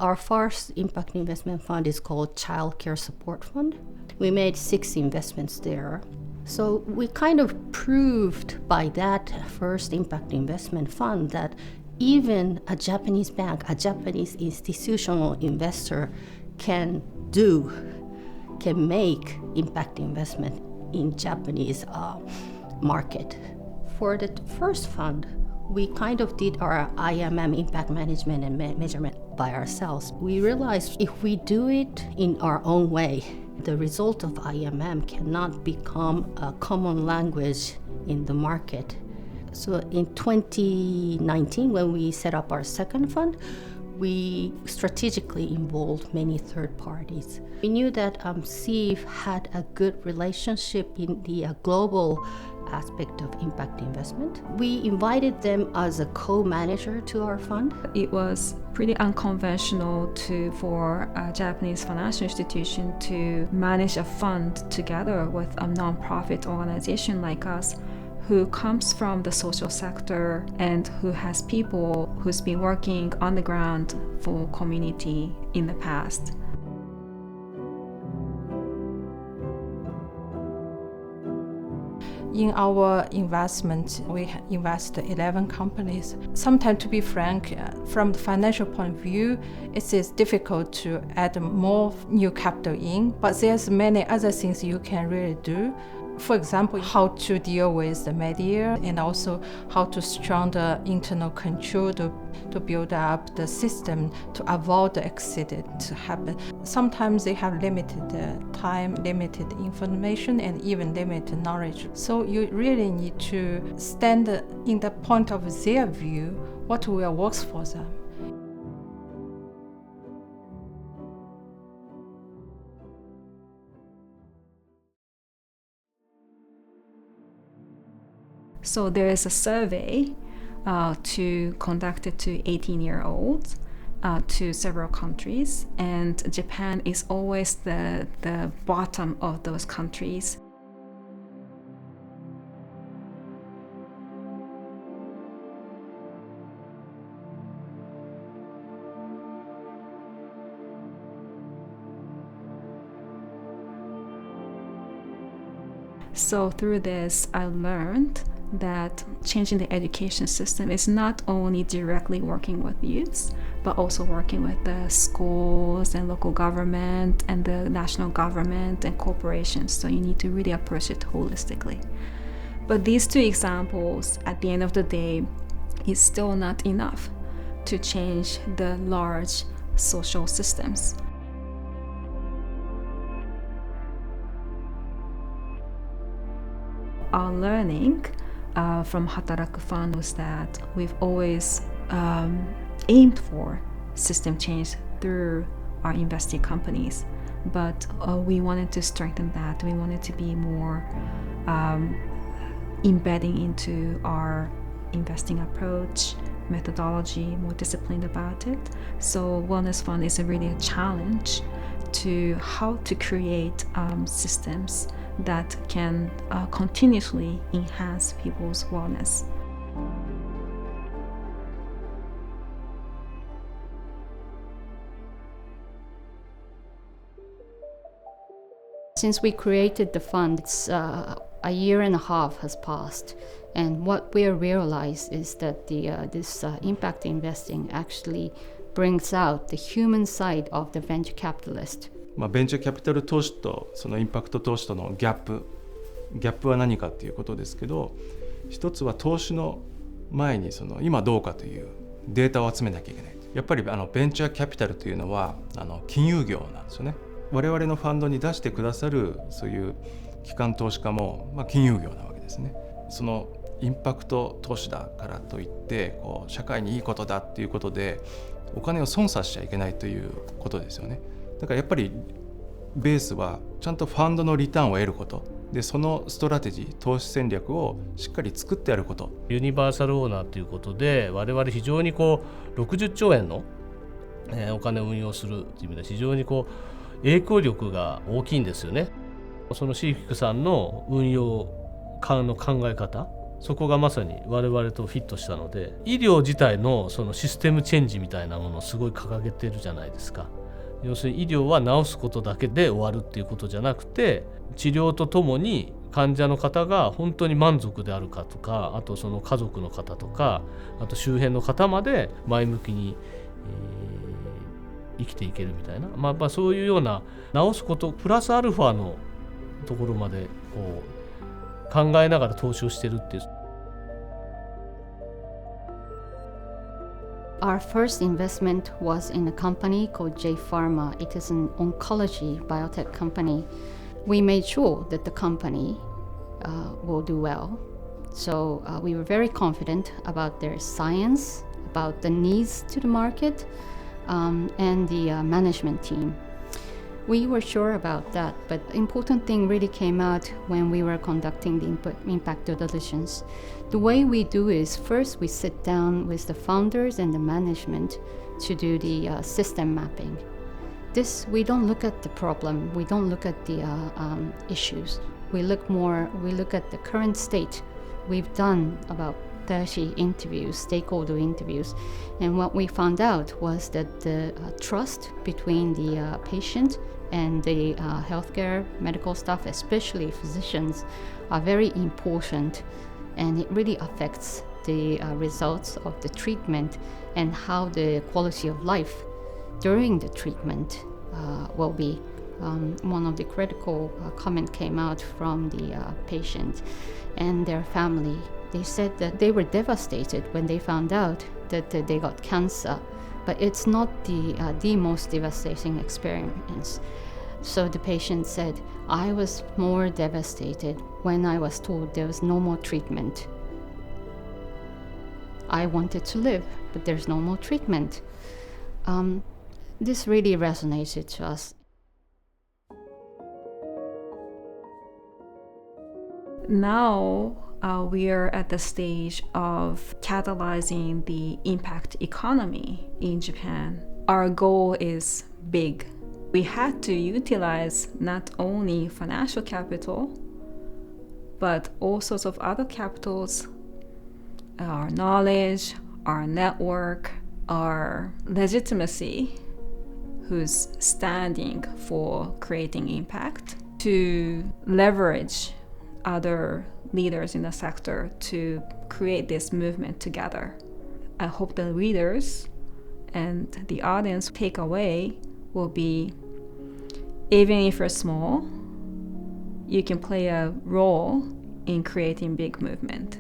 Our first impact investment fund is called Child Care Support Fund. We made 6 investments there. So we kind of proved by that first impact investment fund that even a Japanese bank, a Japanese institutional investor can make impact investment in Japanese market. For the first fund, we kind of did our IMM impact management and measurement by ourselves. We realized if we do it in our own way, the result of IMM cannot become a common language in the market. So in 2019, when we set up our second fund, we strategically involved many third parties. We knew that SEEF had a good relationship in the global aspect of impact investment. We invited them as a co-manager to our fund. It was pretty unconventional for a Japanese financial institution to manage a fund together with a non-profit organization like us, who comes from the social sector and who has people who's been working on the ground for community in the past. In our investment, we invest 11 companies. Sometimes, to be frank, from the financial point of view, it is difficult to add more new capital in, but there's many other things you can really do. For example, how to deal with the media and also how to strong the internal control to build up the system to avoid the accident to happen. Sometimes they have limited time, limited information, and even limited knowledge. So you really need to stand in the point of their view, what will work for them. So there is a survey conducted to 18-year-olds to several countries, and Japan is always the bottom of those countries. So through this, I learned that changing the education system is not only directly working with youths, but also working with the schools and local government and the national government and corporations. So you need to really approach it holistically. But these 2 examples, at the end of the day, is still not enough to change the large social systems. Our learning from Hataraku Fund was that we've always aimed for system change through our investing companies, but we wanted to strengthen that. We wanted to be more embedding into our investing approach, methodology, more disciplined about it. So Wellness Fund is really a challenge to how to create systems that can continuously enhance people's wellness. Since we created the fund, it's a year and a half has passed, and what we realized is that this impact investing actually brings out the human side of the venture capitalist. ベンチャーキャピタル投資とそのインパクト投資とのギャップは何かっていうことですけど、一つは投資の前にその今どうかというデータを集めなきゃいけない。やっぱりベンチャーキャピタルというのは金融業なんですよね。我々のファンドに出してくださるそういう機関投資家も、金融業なわけですね。そのインパクト投資だからといって社会にいいことだっていうことでお金を損させちゃいけないということですよね。だからやっぱりベースはちゃんとファンドのリターンを得ることで、そのストラテジー投資戦略をしっかり作ってやること。ユニバーサルオーナーということで我々非常に60兆円のお金を運用するという意味で非常に影響力が大きいんですよね。そのシーフィックさんの運用の考え方そこがまさに我々とフィットしたので、医療自体のそのシステムチェンジみたいなものをすごい掲げてるじゃないですか。要するに医療は治すことだけで終わるっていうことじゃなくて、治療とともに患者の方が本当に満足であるかとか、あとその家族の方とか、あと周辺の方まで前向きに、生きていけるみたいな、まあそういうような治すことプラスアルファのところまでこう考えながら投資をしてるっていう。Our first investment was in a company called J Pharma. It is an oncology biotech company. We made sure that the company will do well. So we were very confident about their science, about the needs to the market, and the management team. We were sure about that, but the important thing really came out when we were conducting the impact due diligence. The way we do is first we sit down with the founders and the management to do the system mapping. This, we don't look at the problem, we don't look at the issues. We look at the current state. We've done about 30 interviews, stakeholder interviews, and what we found out was that the trust between the patient and the healthcare medical staff, especially physicians, are very important, and it really affects the results of the treatment and how the quality of life during the treatment will be. One of the critical comment came out from the patient and their family. They said that they were devastated when they found out that they got cancer, but it's not the most devastating experience. So the patient said, I was more devastated when I was told there was no more treatment. I wanted to live, but there's no more treatment. This really resonated to us. Now we are at the stage of catalyzing the impact economy in Japan. Our goal is big. We had to utilize not only financial capital, but all sorts of other capitals, our knowledge, our network, our legitimacy, who's standing for creating impact, to leverage other leaders in the sector to create this movement together. I hope the readers and the audience takeaway will be, even if you're small, you can play a role in creating big movement.